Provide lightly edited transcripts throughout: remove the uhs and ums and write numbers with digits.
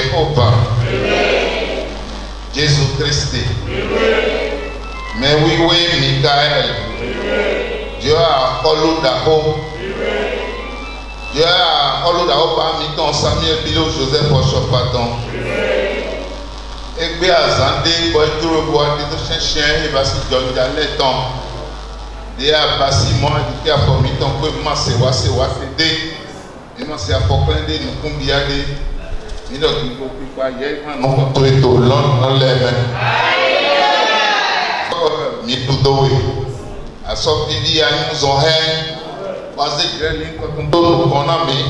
Jehovah. Jésus Christ. Mais oui, Michael. Dieu a collé d'abord. Dieu a collé d'abord parmi ton Samuel Bilo Joseph Ochopaton. Et puis à Zandé, pour être tout le bois, de chien, il va se donner les temps. Il y a passé moi, il y a formé ton peu, moi c'est wa fédé. Et moi c'est à Poclendé, nous combien de. Il doit y avoir quoi hier, non, tout est au long, on lève. Mitudoé. À sortir d'il y a une zone, parce que les lignes quand on a mis,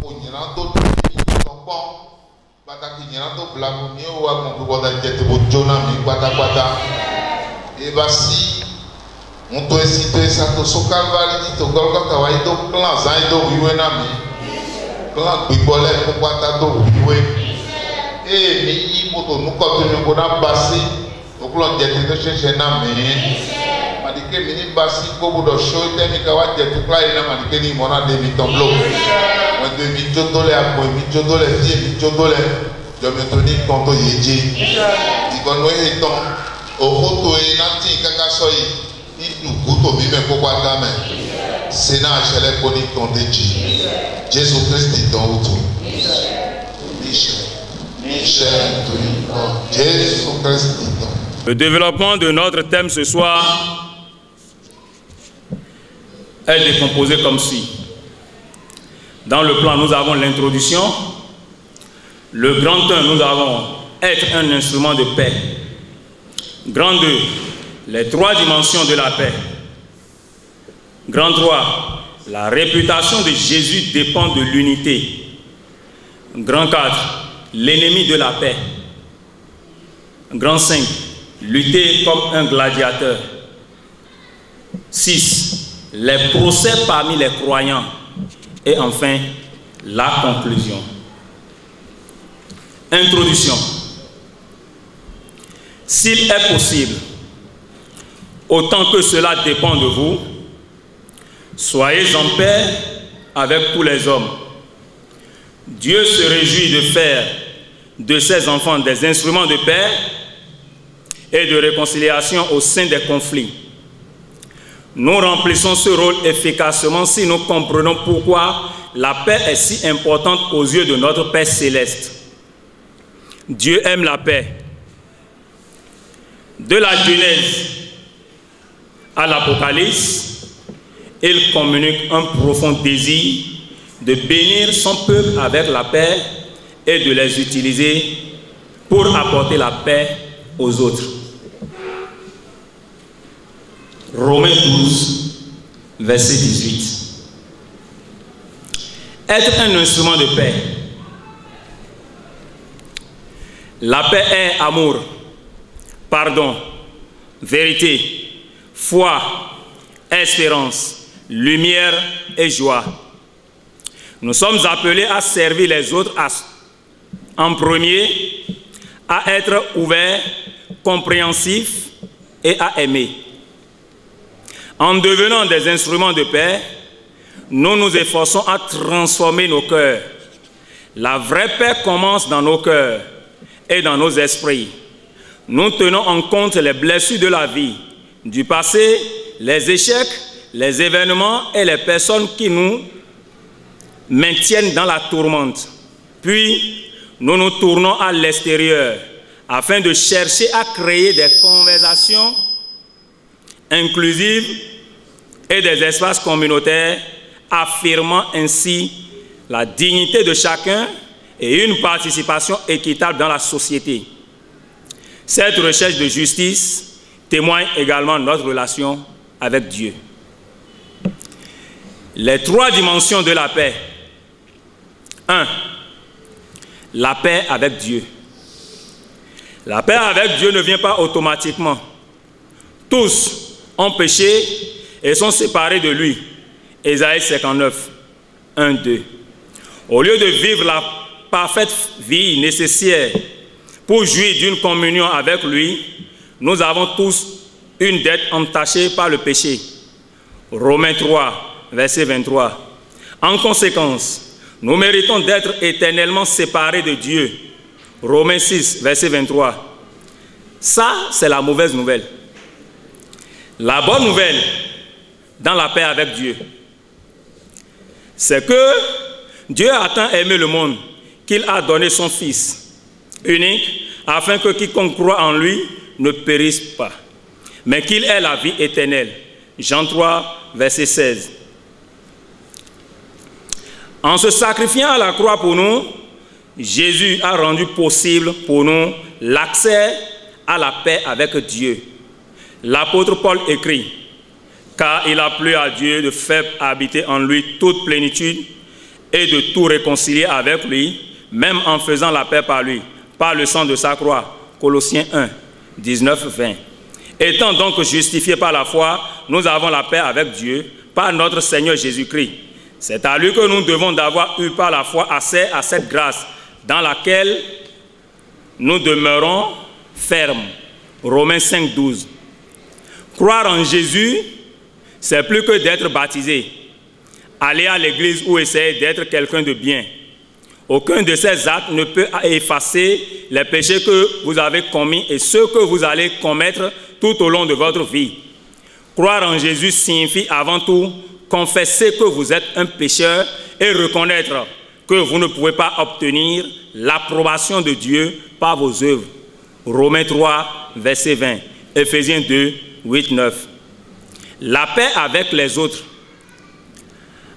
on y a d'autres qui sont bons. Pataki n'y a d'autres blagues, on y a un peu de jet de Jonami, Patapata. Et voici, on doit citer ça, tout ce calvaire, tout Golgotha, il y a d'autres plans, il y a d'autres Yuenami. Plan Bibolé, pour Patato, et mais pour nous continuer pour nous passer. Donc l'on dit que je cherche un ami. Ma dit que mini basi pour de choses et mi kawa dit tout là il n'a ma dit que ni mon a des mitomblot. Moi de mitodole à moi mitodole fille mitodole. Je me tenir compte yéji. Il va nous étant au photo et nanti kaka soyi. Il nous couteau même pour quoi ta main. C'est là je l'ai connu compte Jésus. Jésus Christ est dans tout. Jésus Christ est dans. Le développement de notre thème ce soir est décomposé comme suit. Dans le plan, nous avons l'introduction. Le grand 1, nous avons être un instrument de paix. Grand 2, les 3 dimensions de la paix. Grand 3, la réputation de Jésus dépend de l'unité. Grand 4, l'ennemi de la paix. Grand 5, lutter comme un gladiateur. 6. Les procès parmi les croyants. Et enfin, la conclusion. Introduction. S'il est possible, autant que cela dépend de vous, soyez en paix avec tous les hommes. Dieu se réjouit de faire de ses enfants des instruments de paix et de réconciliation au sein des conflits. Nous remplissons ce rôle efficacement si nous comprenons pourquoi la paix est si importante aux yeux de notre Père céleste. Dieu aime la paix. De la Genèse à l'Apocalypse, il communique un profond désir de bénir son peuple avec la paix et de les utiliser pour apporter la paix aux autres. Romains 12, verset 18. Être un instrument de paix. La paix est amour, pardon, vérité, foi, espérance, lumière et joie. Nous sommes appelés à servir les autres en premier, à être ouverts, compréhensifs et à aimer. En devenant des instruments de paix, nous nous efforçons à transformer nos cœurs. La vraie paix commence dans nos cœurs et dans nos esprits. Nous tenons en compte les blessures de la vie, du passé, les échecs, les événements et les personnes qui nous maintiennent dans la tourmente. Puis, nous nous tournons à l'extérieur afin de chercher à créer des conversations inclusives et des espaces communautaires, affirmant ainsi la dignité de chacun et une participation équitable dans la société. Cette recherche de justice témoigne également de notre relation avec Dieu. Les 3 dimensions de la paix. 1. La paix avec Dieu. La paix avec Dieu ne vient pas automatiquement. Tous ont péché et sont séparés de lui. Ésaïe 59, 1, 2. Au lieu de vivre la parfaite vie nécessaire pour jouir d'une communion avec lui, nous avons tous une dette entachée par le péché. Romains 3, verset 23. En conséquence, Nous méritons d'être éternellement séparés de Dieu. Romains 6, verset 23. Ça, c'est la mauvaise nouvelle. La bonne nouvelle, dans la paix avec Dieu, c'est que Dieu a tant aimé le monde qu'il a donné son Fils unique, afin que quiconque croit en lui ne périsse pas, mais qu'il ait la vie éternelle. Jean 3, verset 16. En se sacrifiant à la croix pour nous, Jésus a rendu possible pour nous l'accès à la paix avec Dieu. L'apôtre Paul écrit, « Car il a plu à Dieu de faire habiter en lui toute plénitude et de tout réconcilier avec lui, même en faisant la paix par lui, par le sang de sa croix. » Colossiens 1, 19, 20. Étant donc justifiés par la foi, nous avons la paix avec Dieu, par notre Seigneur Jésus-Christ. C'est à lui que nous devons d'avoir eu par la foi accès à cette grâce dans laquelle nous demeurons fermes. Romains 5, 12. Croire en Jésus, c'est plus que d'être baptisé, aller à l'église ou essayer d'être quelqu'un de bien. Aucun de ces actes ne peut effacer les péchés que vous avez commis et ceux que vous allez commettre tout au long de votre vie. Croire en Jésus signifie avant tout confesser que vous êtes un pécheur et reconnaître que vous ne pouvez pas obtenir l'approbation de Dieu par vos œuvres. Romains 3, verset 20, Éphésiens 2, 8, 9. La paix avec les autres.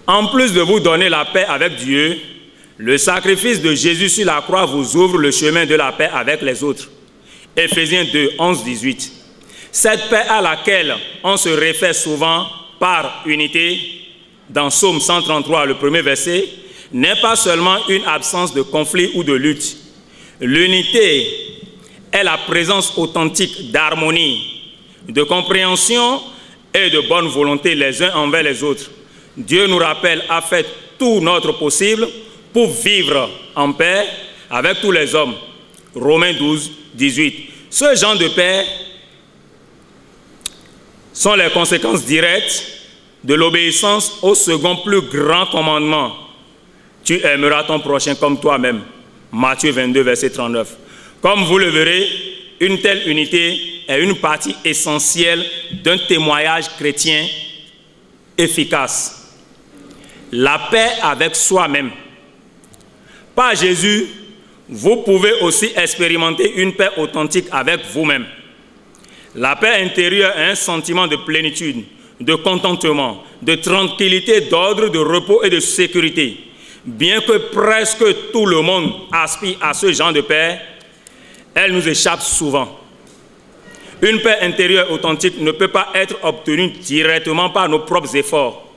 En plus de vous donner la paix avec Dieu, le sacrifice de Jésus sur la croix vous ouvre le chemin de la paix avec les autres. Éphésiens 2, 11, 18. Cette paix à laquelle on se réfère souvent par unité, dans Psaume 133, le premier verset, n'est pas seulement une absence de conflit ou de lutte. L'unité est la présence authentique d'harmonie, de compréhension et de bonne volonté les uns envers les autres. Dieu nous rappelle à faire tout notre possible pour vivre en paix avec tous les hommes. Romains 12, 18. Ce genre de paix sont les conséquences directes de l'obéissance au second plus grand commandement. Tu aimeras ton prochain comme toi-même. Matthieu 22, verset 39. Comme vous le verrez, une telle unité est une partie essentielle d'un témoignage chrétien efficace. La paix avec soi-même. Par Jésus, vous pouvez aussi expérimenter une paix authentique avec vous-même. La paix intérieure est un sentiment de plénitude, de contentement, de tranquillité, d'ordre, de repos et de sécurité. Bien que presque tout le monde aspire à ce genre de paix, elle nous échappe souvent. Une paix intérieure authentique ne peut pas être obtenue directement par nos propres efforts.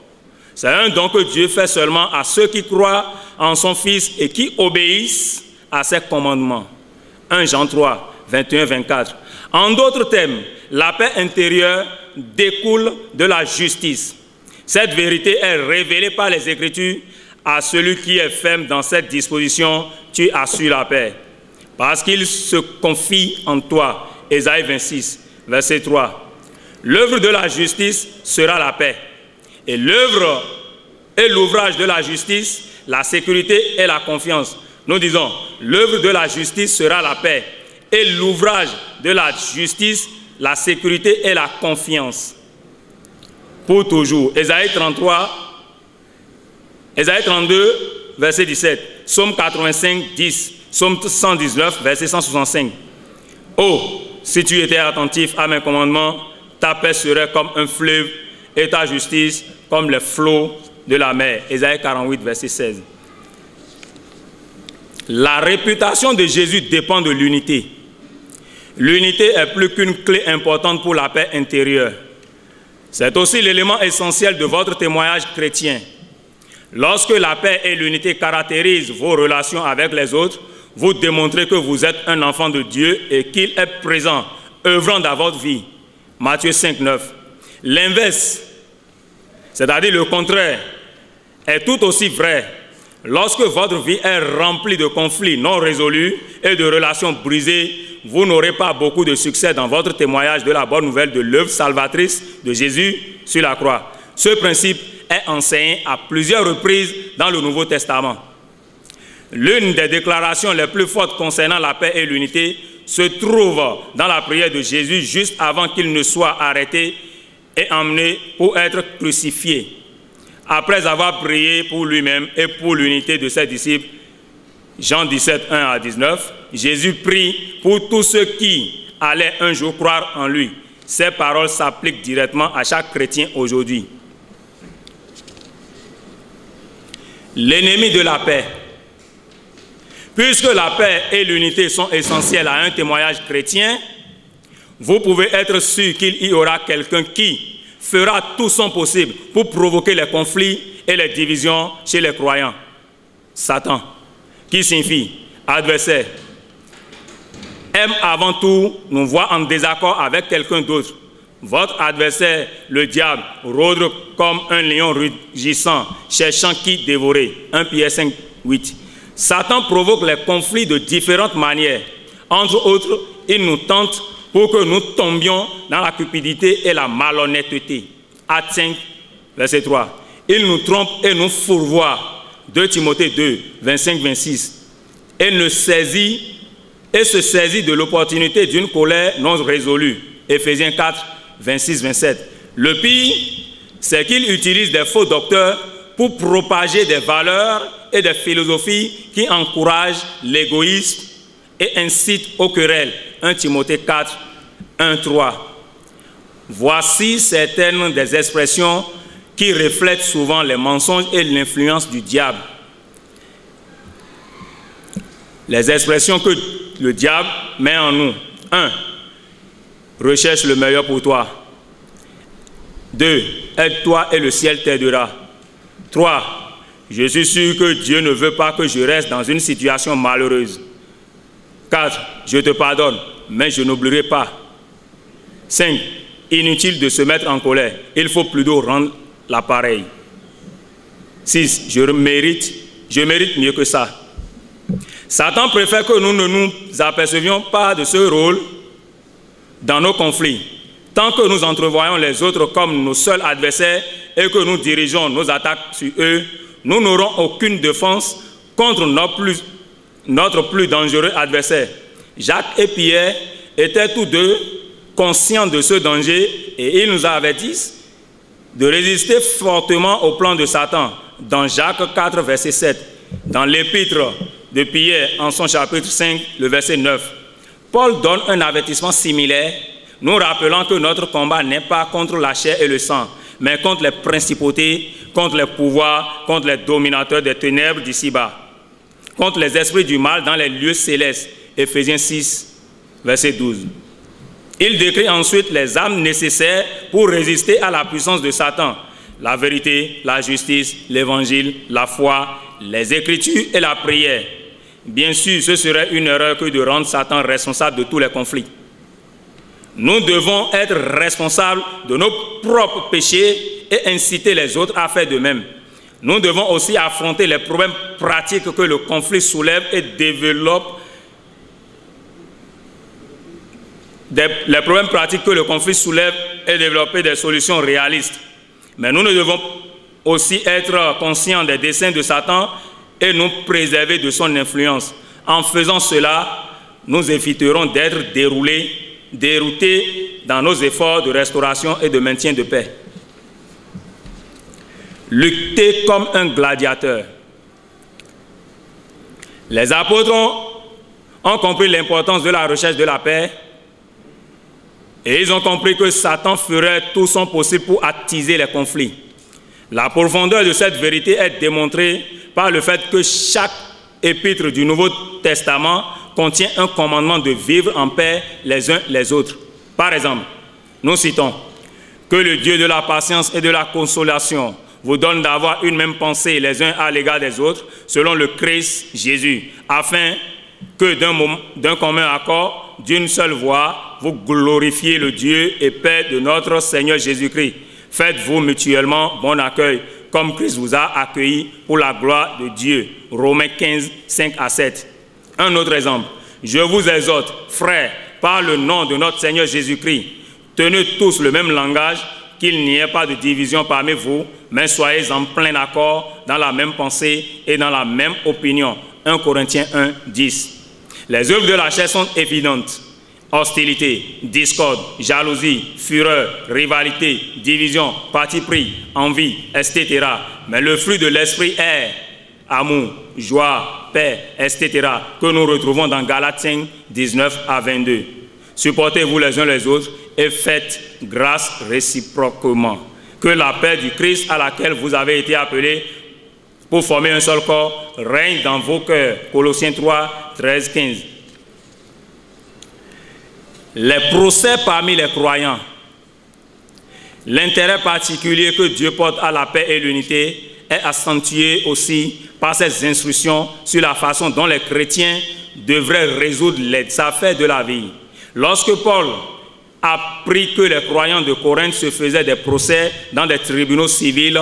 C'est un don que Dieu fait seulement à ceux qui croient en son Fils et qui obéissent à ses commandements. 1 Jean 3, 21-24. En d'autres termes, la paix intérieure découle de la justice. Cette vérité est révélée par les Écritures à celui qui est ferme dans cette disposition, tu as su la paix. Parce qu'il se confie en toi. Ésaïe 26, verset 3. L'œuvre de la justice sera la paix. Et l'œuvre et l'ouvrage de la justice, la sécurité et la confiance. Nous disons, l'œuvre de la justice sera la paix. Et l'ouvrage de la justice, la sécurité et la confiance. Pour toujours. Ésaïe 33, Ésaïe 32, verset 17. Psaume 85, 10. Psaume 119, verset 165. Oh, si tu étais attentif à mes commandements, ta paix serait comme un fleuve et ta justice comme les flots de la mer. Ésaïe 48, verset 16. La réputation de Jésus dépend de l'unité. L'unité est plus qu'une clé importante pour la paix intérieure. C'est aussi l'élément essentiel de votre témoignage chrétien. Lorsque la paix et l'unité caractérisent vos relations avec les autres, vous démontrez que vous êtes un enfant de Dieu et qu'il est présent, œuvrant dans votre vie. Matthieu 5, 9. L'inverse, c'est-à-dire le contraire, est tout aussi vrai. Lorsque votre vie est remplie de conflits non résolus et de relations brisées, vous n'aurez pas beaucoup de succès dans votre témoignage de la bonne nouvelle de l'œuvre salvatrice de Jésus sur la croix. Ce principe est enseigné à plusieurs reprises dans le Nouveau Testament. L'une des déclarations les plus fortes concernant la paix et l'unité se trouve dans la prière de Jésus juste avant qu'il ne soit arrêté et emmené pour être crucifié. Après avoir prié pour lui-même et pour l'unité de ses disciples, Jean 17, 1 à 19, Jésus prie pour tous ceux qui allaient un jour croire en lui. Ces paroles s'appliquent directement à chaque chrétien aujourd'hui. L'ennemi de la paix. Puisque la paix et l'unité sont essentielles à un témoignage chrétien, vous pouvez être sûr qu'il y aura quelqu'un qui fera tout son possible pour provoquer les conflits et les divisions chez les croyants. Satan, qui signifie adversaire, aime avant tout nous voir en désaccord avec quelqu'un d'autre. Votre adversaire, le diable, rôde comme un lion rugissant, cherchant qui dévorer. 1 Pierre 5, 8. Satan provoque les conflits de différentes manières. Entre autres, il nous tente pour que nous tombions dans la cupidité et la malhonnêteté. Actes 5, verset 3. Il nous trompe et nous fourvoie. 2 Timothée 2, 25-26. Et se saisit de l'opportunité d'une colère non résolue. Éphésiens 4, 26-27. Le pire, c'est qu'il utilise des faux docteurs pour propager des valeurs et des philosophies qui encouragent l'égoïsme et incitent aux querelles. 1 Timothée 4, 1, 3. Voici certaines des expressions qui reflètent souvent les mensonges et l'influence du diable. Les expressions que le diable met en nous. 1. Recherche le meilleur pour toi. 2. Aide-toi et le ciel t'aidera. 3. Je suis sûr que Dieu ne veut pas que je reste dans une situation malheureuse. 4. Je te pardonne, mais je n'oublierai pas. 5. Inutile de se mettre en colère. Il faut plutôt rendre l'appareil. 6. Je mérite mieux que ça. Satan préfère que nous ne nous apercevions pas de ce rôle dans nos conflits. Tant que nous entrevoyons les autres comme nos seuls adversaires et que nous dirigeons nos attaques sur eux, nous n'aurons aucune défense contre notre plus dangereux adversaire. Jacques et Pierre étaient tous deux conscients de ce danger et ils nous avertissent de résister fortement au plan de Satan. Dans Jacques 4, verset 7, dans l'épître de Pierre, en son chapitre 5, le verset 9, Paul donne un avertissement similaire, nous rappelant que notre combat n'est pas contre la chair et le sang, mais contre les principautés, contre les pouvoirs, contre les dominateurs des ténèbres d'ici-bas, contre les esprits du mal dans les lieux célestes. Éphésiens 6, verset 12. Il décrit ensuite les armes nécessaires pour résister à la puissance de Satan: la vérité, la justice, l'évangile, la foi, les Écritures et la prière. Bien sûr, ce serait une erreur que de rendre Satan responsable de tous les conflits. Nous devons être responsables de nos propres péchés et inciter les autres à faire de même. Nous devons aussi affronter les problèmes pratiques que le conflit soulève et développe. Les problèmes pratiques que le conflit soulève et développer des solutions réalistes. Mais nous ne devons aussi être conscients des desseins de Satan et nous préserver de son influence. En faisant cela, nous éviterons d'être déroutés dans nos efforts de restauration et de maintien de paix. Lutter comme un gladiateur. Les apôtres ont compris l'importance de la recherche de la paix et ils ont compris que Satan ferait tout son possible pour attiser les conflits. La profondeur de cette vérité est démontrée par le fait que chaque épître du Nouveau Testament contient un commandement de vivre en paix les uns les autres. Par exemple, nous citons « Que le Dieu de la patience et de la consolation vous donne d'avoir une même pensée les uns à l'égard des autres, selon le Christ Jésus, afin que d'un commun accord, d'une seule voix, vous glorifiez le Dieu et Père de notre Seigneur Jésus-Christ. Faites-vous mutuellement bon accueil, comme Christ vous a accueilli pour la gloire de Dieu. » Romains 15, 5 à 7. Un autre exemple. « Je vous exhorte, frères, par le nom de notre Seigneur Jésus-Christ, tenez tous le même langage, qu'il n'y ait pas de division parmi vous, mais soyez en plein accord dans la même pensée et dans la même opinion. 1 Corinthiens 1, 10. Les œuvres de la chair sont évidentes. Hostilité, discorde, jalousie, fureur, rivalité, division, parti pris, envie, etc. Mais le fruit de l'esprit est amour, joie, paix, etc. que nous retrouvons dans Galates 5, 19 à 22. Supportez-vous les uns les autres et faites grâce réciproquement. Que la paix du Christ à laquelle vous avez été appelés pour former un seul corps règne dans vos cœurs. Colossiens 3, 13, 15. Les procès parmi les croyants. L'intérêt particulier que Dieu porte à la paix et l'unité est accentué aussi par ses instructions sur la façon dont les chrétiens devraient résoudre les affaires de la vie. Lorsque Paul apprit que les croyants de Corinthe se faisaient des procès dans des tribunaux civils,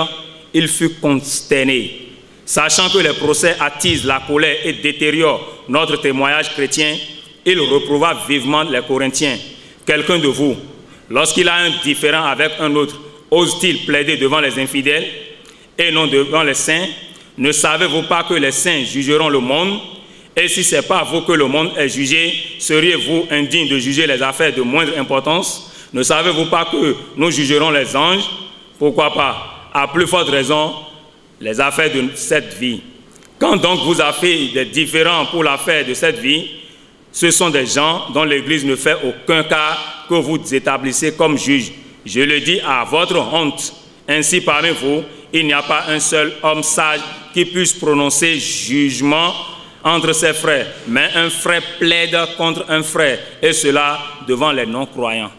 il fut consterné. Sachant que les procès attisent la colère et détériorent notre témoignage chrétien, il reprouva vivement les Corinthiens. Quelqu'un de vous, lorsqu'il a un différend avec un autre, ose-t-il plaider devant les infidèles et non devant les saints? Ne savez-vous pas que les saints jugeront le monde? Et si ce n'est pas vous que le monde est jugé, seriez-vous indigne de juger les affaires de moindre importance? Ne savez-vous pas que nous jugerons les anges? Pourquoi pas? À plus forte raison, les affaires de cette vie. Quand donc vous avez des différends pour l'affaire de cette vie, ce sont des gens dont l'Église ne fait aucun cas que vous établissez comme juges. Je le dis à votre honte. Ainsi, parmi vous, il n'y a pas un seul homme sage qui puisse prononcer jugement entre ses frères, mais un frère plaide contre un frère, et cela devant les non-croyants.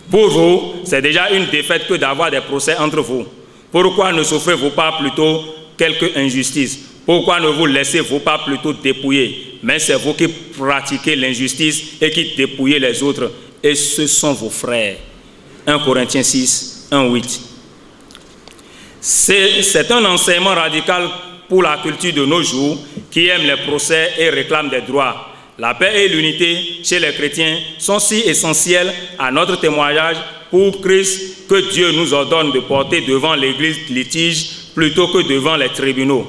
Pour vous, c'est déjà une défaite que d'avoir des procès entre vous. Pourquoi ne souffrez-vous pas plutôt quelque injustice? Pourquoi ne vous laissez-vous pas plutôt dépouiller? Mais c'est vous qui pratiquez l'injustice et qui dépouillez les autres, et ce sont vos frères. 1 Corinthiens 6, 1, 8. C'est un enseignement radical pour la culture de nos jours qui aime les procès et réclame des droits. La paix et l'unité chez les chrétiens sont si essentielles à notre témoignage pour Christ que Dieu nous ordonne de porter devant l'Église litige plutôt que devant les tribunaux.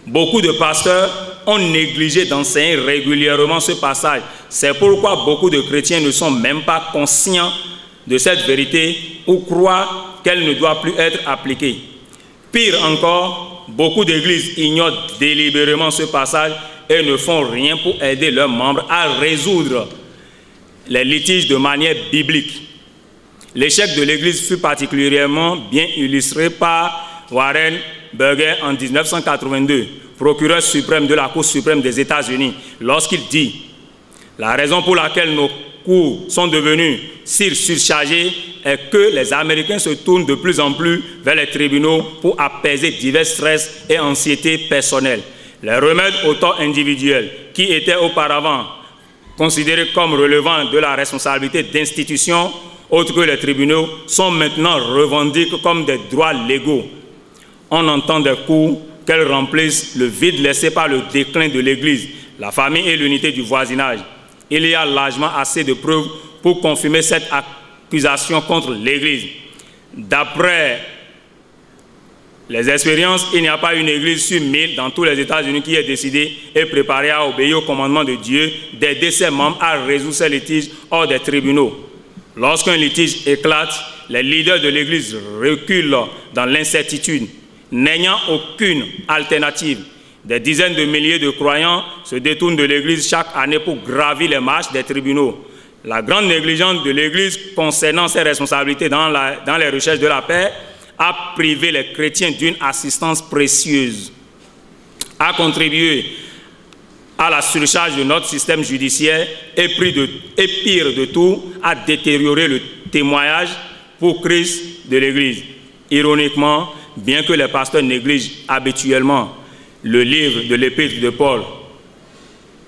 Beaucoup de pasteurs ont négligé d'enseigner régulièrement ce passage. C'est pourquoi beaucoup de chrétiens ne sont même pas conscients de cette vérité ou croient qu'elle ne doit plus être appliquée. Pire encore, beaucoup d'églises ignorent délibérément ce passage et ne font rien pour aider leurs membres à résoudre les litiges de manière biblique. L'échec de l'Église fut particulièrement bien illustré par Warren Burger en 1982, procureur suprême de la Cour suprême des États-Unis, lorsqu'il dit « La raison pour laquelle nos cours sont devenus si surchargés est que les Américains se tournent de plus en plus vers les tribunaux pour apaiser divers stress et anxiétés personnelles. Les remèdes au tort individuel, qui étaient auparavant considérés comme relevant de la responsabilité d'institutions autres que les tribunaux, sont maintenant revendiqués comme des droits légaux. On entend des cours qu'elles remplissent le vide laissé par le déclin de l'Église, la famille et l'unité du voisinage. Il y a largement assez de preuves pour confirmer cette accusation contre l'Église. D'après les expériences, il n'y a pas une Église sur 1000 dans tous les États-Unis qui est décidée et préparée à obéir au commandement de Dieu d'aider ses membres à résoudre ces litiges hors des tribunaux. Lorsqu'un litige éclate, les leaders de l'Église reculent dans l'incertitude, n'ayant aucune alternative. Des dizaines de milliers de croyants se détournent de l'Église chaque année pour gravir les marches des tribunaux. La grande négligence de l'Église concernant ses responsabilités dans les recherches de la paix a privé les chrétiens d'une assistance précieuse, a contribué à la surcharge de notre système judiciaire et pire de tout, a détérioré le témoignage pour Christ de l'Église. Ironiquement, bien que les pasteurs négligent habituellement le livre de l'épître de Paul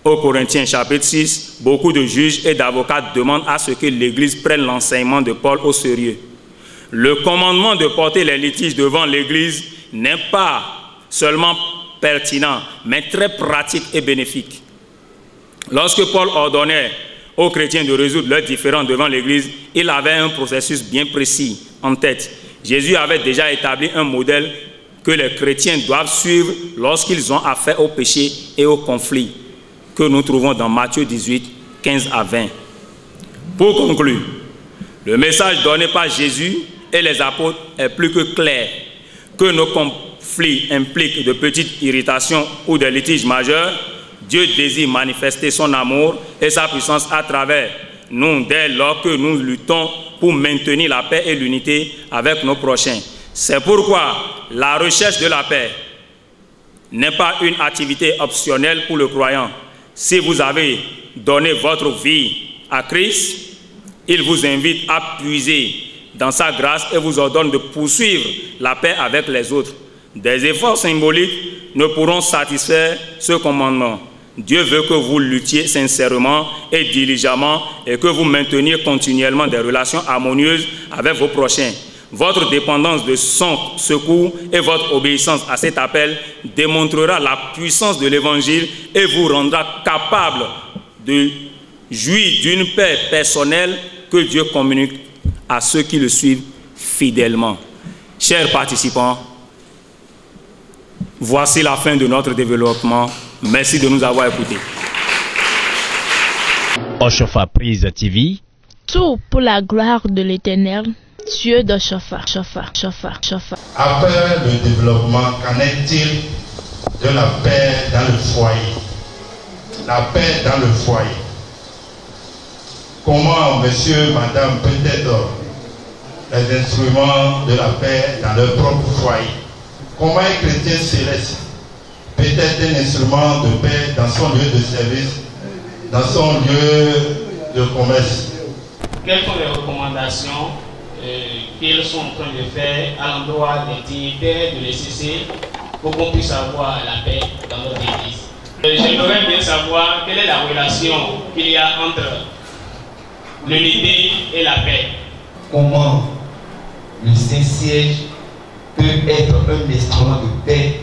aux Corinthiens chapitre 6, beaucoup de juges et d'avocats demandent à ce que l'Église prenne l'enseignement de Paul au sérieux. Le commandement de porter les litiges devant l'Église n'est pas seulement pertinent, mais très pratique et bénéfique. Lorsque Paul ordonnait aux chrétiens de résoudre leurs différends devant l'Église, il avait un processus bien précis en tête. Jésus avait déjà établi un modèle que les chrétiens doivent suivre lorsqu'ils ont affaire au péché et au conflit, que nous trouvons dans Matthieu 18, 15 à 20. Pour conclure, le message donné par Jésus et les apôtres est plus que clair, que nos conflits impliquent de petites irritations ou des litiges majeurs. Dieu désire manifester son amour et sa puissance à travers nous dès lors que nous luttons pour maintenir la paix et l'unité avec nos prochains. C'est pourquoi la recherche de la paix n'est pas une activité optionnelle pour le croyant. Si vous avez donné votre vie à Christ, il vous invite à puiser dans sa grâce et vous ordonne de poursuivre la paix avec les autres. Des efforts symboliques ne pourront satisfaire ce commandement. Dieu veut que vous luttiez sincèrement et diligemment et que vous mainteniez continuellement des relations harmonieuses avec vos prochains. Votre dépendance de son secours et votre obéissance à cet appel démontrera la puissance de l'Évangile et vous rendra capable de jouir d'une paix personnelle que Dieu communique à ceux qui le suivent fidèlement. Chers participants, voici la fin de notre développement. Merci de nous avoir écoutés. Oshofa Prise TV. Tout pour la gloire de l'Éternel, Dieu d'Oshofa. Après le développement, qu'en est-il de la paix dans le foyer? La paix dans le foyer. Comment monsieur, madame, peut-être les instruments de la paix dans leur propre foyer? Comment un chrétien céleste peut être un instrument de paix dans son lieu de service, dans son lieu de commerce? Quelles sont les recommandations qu'ils sont en train de faire à l'endroit des dignitaires de l'ECC pour qu'on puisse avoir la paix dans notre église? J'aimerais bien savoir quelle est la relation qu'il y a entre l'unité et la paix. Comment le Saint-Siège peut être un instrument de paix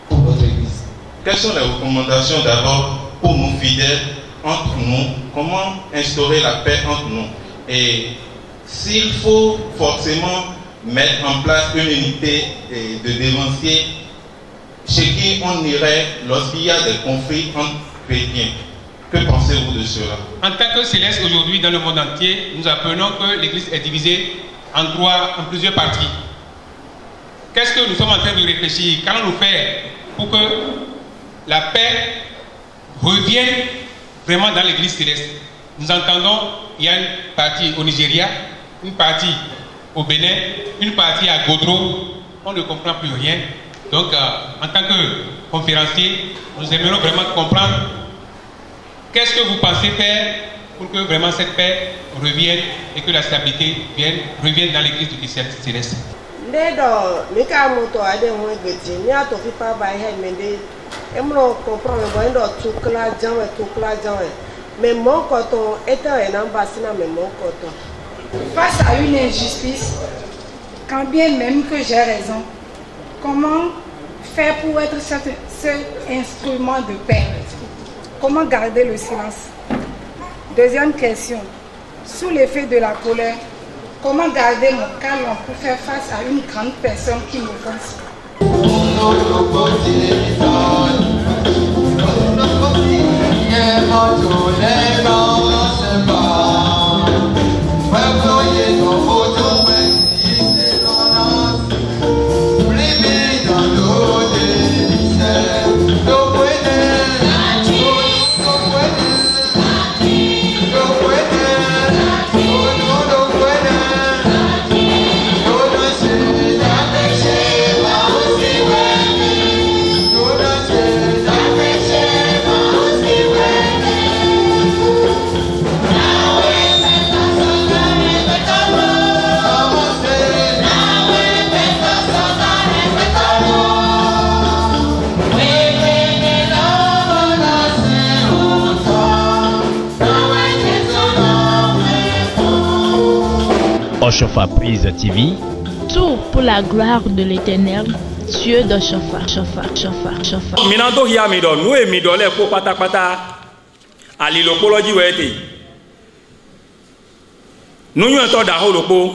pour notre église? Quelles sont les recommandations d'abord pour nous fidèles entre nous? Comment instaurer la paix entre nous? Et s'il faut forcément mettre en place une unité de dévanciers, chez qui on irait lorsqu'il y a des conflits entre chrétiens? Que pensez-vous de cela? En tant que céleste aujourd'hui dans le monde entier, nous apprenons que l'Église est divisée en plusieurs parties. Qu'est-ce que nous sommes en train de réfléchir? Qu'allons-nous faire pour que la paix revienne vraiment dans l'Église céleste? Nous entendons, il y a une partie au Nigeria, une partie au Bénin, une partie à Godro. On ne comprend plus rien. Donc, en tant que conférencier, nous aimerions vraiment comprendre qu'est-ce que vous pensez faire pour que vraiment cette paix revienne et que la stabilité revienne dans l'Église du Christ céleste. Face à une injustice, quand bien même que j'ai raison, comment faire pour être cet instrument de paix? Comment garder le silence? Deuxième question, sous l'effet de la colère, comment garder mon calme pour faire face à une grande personne qui m'offense? Oshofa Prise TV. Tout pour la gloire de l'Éternel, Dieu d'Oshofa. Minando hiya midon, nous et midole ko pata alilopoloji wete. nous y avons d'ahol le pot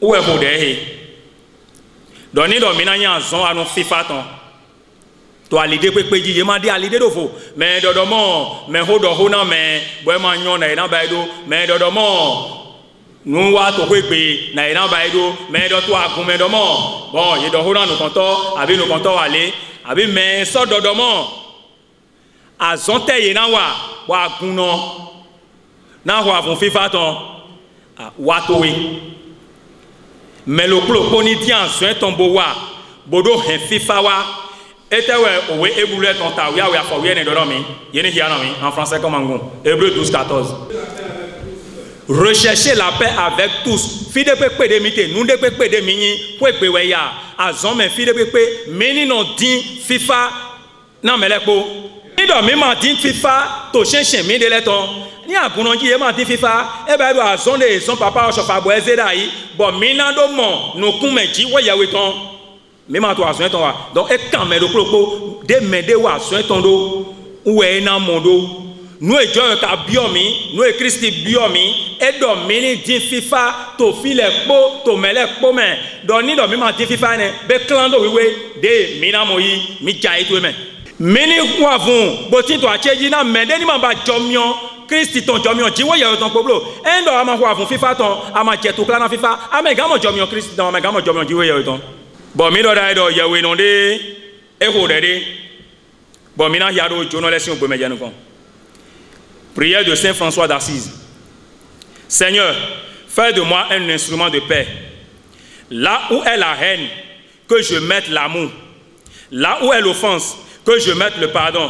où est rodé donné domina y a un son à nos FIFA ton toi l'idée peut dire je m'a dit à l'idée de vous mais dodomo mais hodorona mais boema nyona ina baido mais dodomo nous wa to kwekpe na ina baido mais do to agun mais domo bon ye dohona no konto abi no konto wale abi mais so dodomo azonte ye na wa agun no na ho avon FIFA ton wa to we mais le clo poni ti en soin tombo wa bodo he FIFA wa était ouais ouais hébreu ton ta oui a faut bien dans mi yene hiana mi en français comme en gon hébreu 12:14 recherchez la paix avec tous fide pepe de mité nous de pepe de mini pepe we ya azon mais fide pepe meni non din FIFA non mais lepo ni do mi ma din FIFA to chenchen mi de leton ni agunon ji e ma din FIFA e ba do azon de son papa o sofa bo ezeda yi bo mi na do mo no kun meji we ya we ton même à toi soin ton donc et quand mais le propos de m'aider ou à soin ton do ou est dans mon do nous et Dieu ka biomi nous et Christ biomi et do mini din FIFA to file po to mele po men do ni do même din FIFA ne be clando wiwe de mina moyi mi jai to men mini kwa vun boti to acheji na mede ni mamba jomion Christ ton jomion ji wo ye ton poblo en do ama kwa vun FIFA ton ama je to clan na FIFA ama gamo jomion Christ don ama gamo jomion ji wo ye ton bon mi do da do yawe non de e ho de bon mi na yaro jono lesion bo meje nko prière de Saint François d'Assise. Seigneur, fais de moi un instrument de paix. Là où est la haine, que je mette l'amour. Là où est l'offense, que je mette le pardon.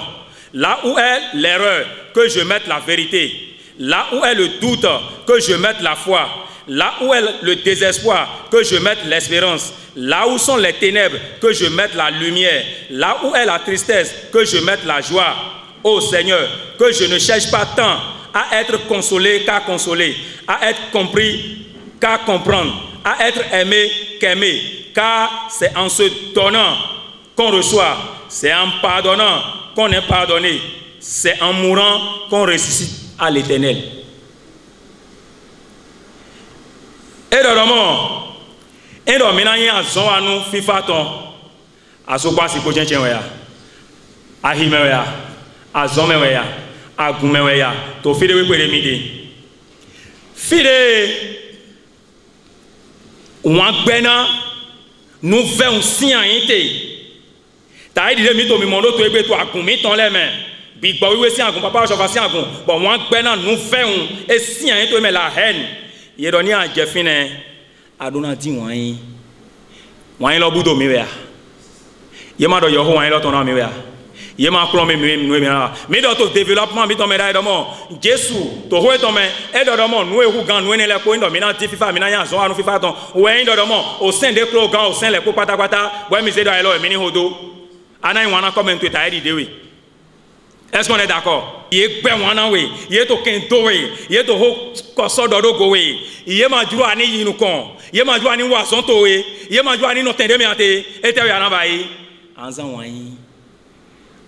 Là où est l'erreur, que je mette la vérité. Là où est le doute, que je mette la foi. Là où est le désespoir, que je mette l'espérance. Là où sont les ténèbres, que je mette la lumière. Là où est la tristesse, que je mette la joie. Ô Seigneur, que je ne cherche pas tant à être consolé qu'à consoler, à être compris qu'à comprendre, à être aimé qu'aimer, car c'est en se donnant qu'on reçoit, c'est en pardonnant qu'on est pardonné, c'est en mourant qu'on ressuscite à l'Éternel. Et dans le monde, et dans le monde, à nous, FIFA ton, à ce pas si pochen chen weya, à hime weya, à zome weya, à gume weya, to fide we kwere midi. Fide, ouan gbena, nous faisons si en été. T'as dit de mi to mi mondo to ebe to akumi ton les mains. Big boy we si akun papa chofa si akun. Bon ouan gbena nous faisons et si en été mais la haine. Ye doni a jefine aduna di wan wan lo budo mi wea ye ma do yo ho wan lo ton na mi wea ye ma klo mi mi do to développement mi to me dai do mo Jésus to ho to me e do mo nu ehu gan nu ne le ko ndo mi na ti FIFA mi na yan so anu FIFA ton we do mo o sen de klo gan o sen le ko patapata bo mi se do ai lo mi ni hodo ana wan na comment to ta e de we. Est-ce qu'on est d'accord? Il est bien wanawe, il est au kentowe, il est au kosododogowe, il est majou ani yinukon, il est majou ani wasontowe, il est majou ani notendemeante, et te yana bayi. Anzan wani.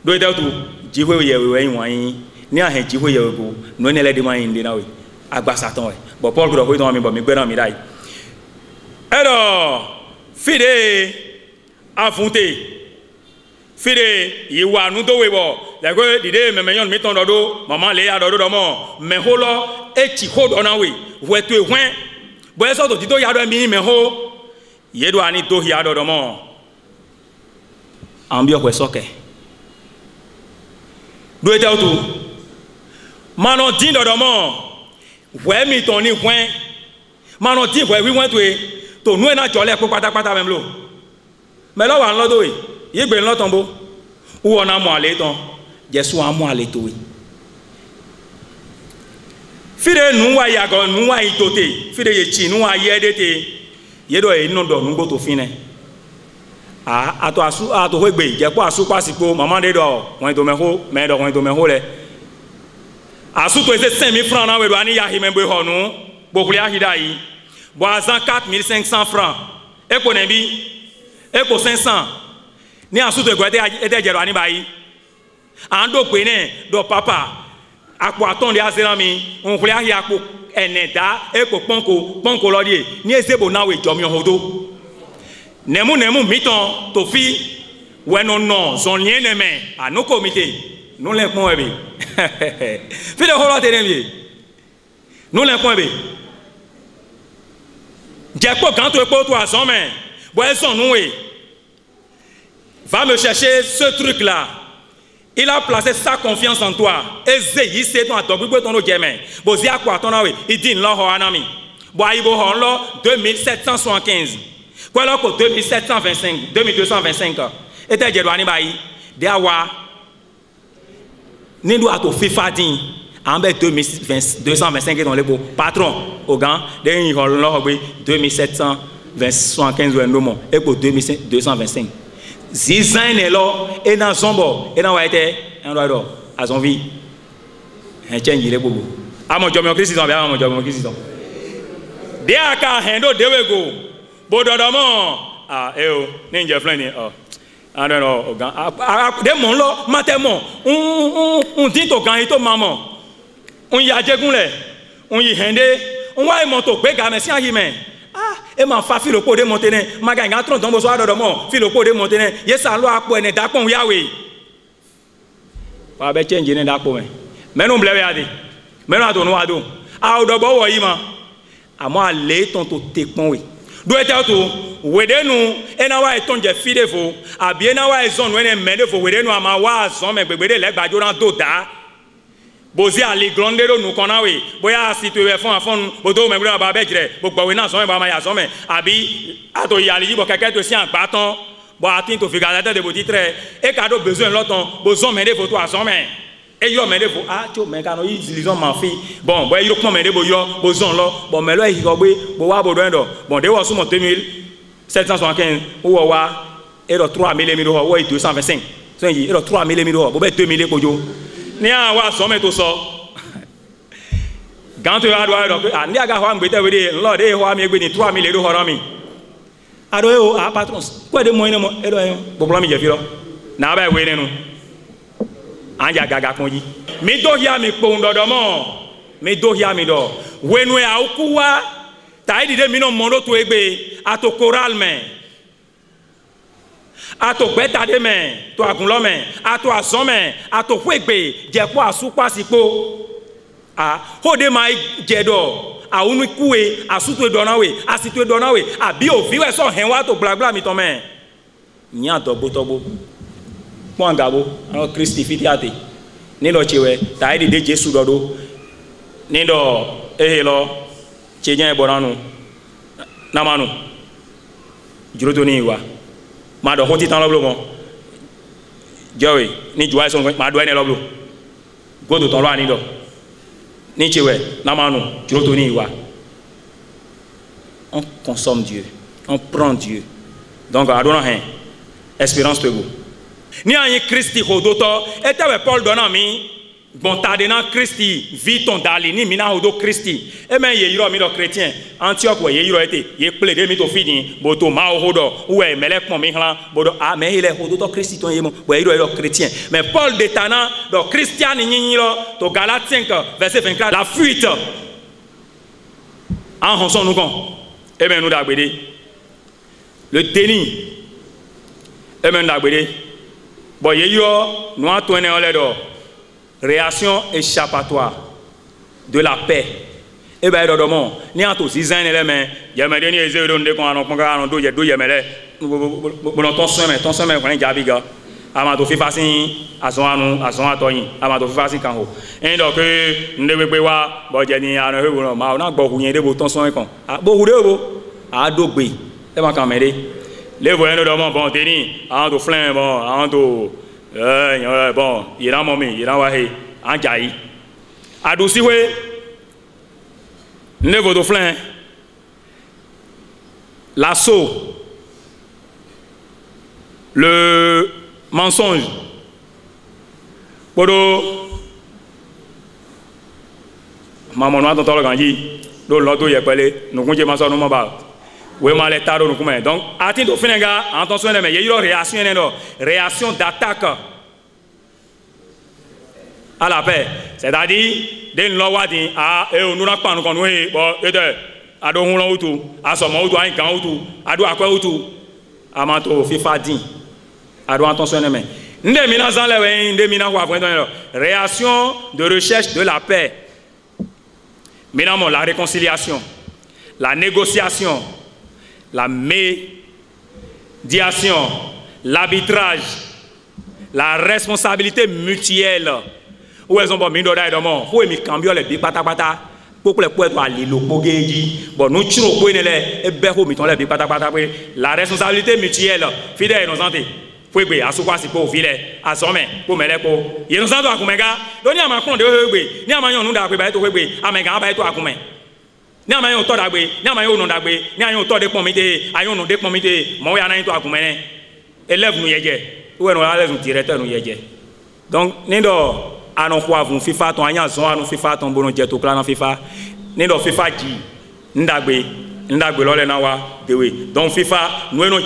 Do ete tu jiwe yewe wani, ni a he jiwe yewe go, no ne le de mani ndinawe. Agba Satan we. Bo Paul ko do mi bo mi gbera mi dai. Alors, fide affronter. Fide yiwa nu do webo la go dide memenyon mi ton dodo maman le ya dodo domo me holo e ti ho do na we wetu ehwen bo eso to dito ya do mi me ho ye do ani to ya do domo ambio kwe soke do ete otu mano din do domo we mi ton ni hwen mano din we wi wen to nu e na jole po patapata mem lo me lo wa nlo do we ye gbe nlo tombo ou on a mo ale ton Jesu a mo ale to we fire nu wa ya go nu wa itote fire ye chi nu wa ye dete ye do e no do nu go to fine ato asu ato ho gbe je po asu pasipo mama de do won to me do won to me ho le asu to ese 5000 francs na we do ani ya hi me gbe ho nu bokuli a hida yi bo azan 4500 francs e ko ne bi e ko 500 ni asuto ego ete jero ani bayi ando pe ne do papa akpo atɔn de azena mi nkuli ahi akpo ene da ekpo pɔnko lɔ die ni ezebo na we jɔmiɔ hodo nemu mitɔn tofi wɛnɔnɔ zɔnlie nɛmɛ anoko mite nulɛ kpɔn ɛbi fi de hɔrɔ te ne mi nulɛ kpɔn ɛbi jɛkpɔ ganto ekpo to azɔn mɛ bɔn ezɔn nuwe va me chercher ce truc là. Il a placé sa confiance en toi. Eze yi se ton ato gbigbe ton lo jeme. Bo zi akwa ton na we, il dit lo ho anami. Bo ayibo ho lo 2775. Kwa lo ko 2725, 2225. Ete je do ani bayi. De awa ni do ato FIFA din. Ambe 2225 ton le bo. Patron, ogan, de yin ho lo ho gbe 2725 we no mo. E ko 2225. Zizan est là, et dans son bord, et dans la tête, et dans la à son vie. Un tien il est beau. À mon Dieu, mon Christ, à mon Dieu, mon Christ. Dès à quand hendo dewego, bododomo, ah, ninja flani, ah, non, de mon lo, matemon, on dit au grand et au maman, on y a djegounle, on y hende, on va y monter, béga, mais si on y met. E ma fa filo ko de montene maga nga tron dombo so ado mo filo ko de montene yesa lo apo ene da pon yawe pa be change ne da po me menu blewe ade menu ado no ado a odo bo wo yi ma amo ale ton to te pon we do ete to wedenu ena wa eton je fide fo abi ena wa ezon we ne mede fo wedenu ama wa azon me gbegbede le gbajo ran do da bozi ali glondero nu konawe boya situe fon afon bodo me bra ba bekire gbogbo we na so me ba ma ya so me abi ato yali jibo keke to si agbaton bo atin to figa de boti tre e ka do besoin loton bozon me de photo aso me e yo me de fo ah cho me ka no yi lison ma fi bon bo yo pon me de bo yo bozon lo bo me lo e ko gbe bo wa bo do endo bon de wo sumo 2775 wo wa e do 3000 mi do wo 225 so yi e do 3000 mi do bo be 2000 kojo ni awa so me to so ganto ya do ado ah ni aga ho ngbete we de lord e ho ami egbe ni 3000 do horo mi ado e o a patrons ko de mo ina mo e do en bo problem je fi lo na ba we nenu anja gaga kon yi mi do hia mi po ndodo mo mi do hia mi do wenu e akuwa ta idi de mi no mo do to egbe ato choral me ato gbeta de me to agunlo me ato ason me ato kwegbe jepo asupa sipo a hode mai jedo a unu kuwe asuto donawe asito donawe abi ofiwe so henwa to blabla mi to me nya dobo tobo kwangabo an Christi fitiate ni lo chewe ta ide de Jesu dodo ni do ehelo chejan boranu namanu juroto ni wa ma do hoti tan loblo mo jowe ni juwa so ma do ene loblo godo ton lo ani do ni chewe na manu juroto ni wa on consomme Dieu on prend Dieu donc adona hen espérance pego ni anyi Christi hodoto etewe Paul dona mi bon tadena Christi vit ton dali ni mina hodo Christi e men ye yiro mi do chrétien Antioche we ye yiro ete ye ple de mi to fidin boto ma hodo we melek mo mi hlan bodo a me ile hodo to Christi ton ye mo we yiro chrétien mais Paul de tana do Christian ni lo to Galates 5 verset 24 la fuite en honson nous kon e men nous da gbede le déni e men da gbede bon ye yiro nous antoine on le do réaction échappatoire de la paix. Et bien, ni en tout zizan les mains, yamede ni ezero de kon anon konga anon do yamele, bon ton semaine kon jabiga, amado fi fasin azon atoyin, amado fi fasin kan ho. En donc ndebe pe wa bo je ni anon he ma na gbo huyen de bo ton son kon. Bo hu de bo a do gbe. E ma kan mede. Le voyen de bon teni, an do flin bon, an do bon, il a momi, il a wahe, en jaï. Adouci, oui, ne vaut de flin, l'assaut, le mensonge, podo, maman, nous avons le gandhi, l'autre, il y a pelé, nous comptons ma soeur, nous m'en oui, mais les tarots nous commettent. Donc, à titre de fin, attention, mais il y a eu une réaction d'attaque. à la paix. C'est-à-dire, dès que nous avons dit, ah, nous n'avons pas nous connaît, bon, à donc on tout, à ce moment où on a tout, à doit quoi tout, à manteau, FIFA dit, à doit attention les mains. Réaction de recherche de la paix. Maintenant, la réconciliation, la négociation, la médiation, l'arbitrage, la responsabilité mutuelle. Où elles ont bon mindoda et demo, où est-ce cambio les bipata pata, pour les poètes à l'île bon nous tirons pour les bého mitons les bipata pata, la responsabilité mutuelle, fidèle nos antés. Faut que à ce quoi c'est pour filer, à sommet, pour me les pour. Il nous a doit comme gars, donnez à ma compte de eux, ni à ma yon nous d'abri, to eux, à mes gars, à toi comme. Ni à ma yon to d'abri, ni à ma yon non d'abri, ni à yon to de comité, à yon non de comité, moi y en a un toi comme. Élève nous yéje, ou nous allez nous directeur nous yéje. Donc, nindo à nos quoi vous FIFA ton anya zon à nous FIFA ton bono jet au clan en FIFA, nindo FIFA qui ndagbe. Donc FIFA, nous nous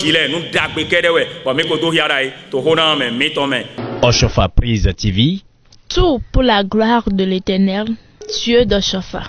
Oshofa Prise TV. Tout pour la gloire de l'Éternel, Dieu de Shofa.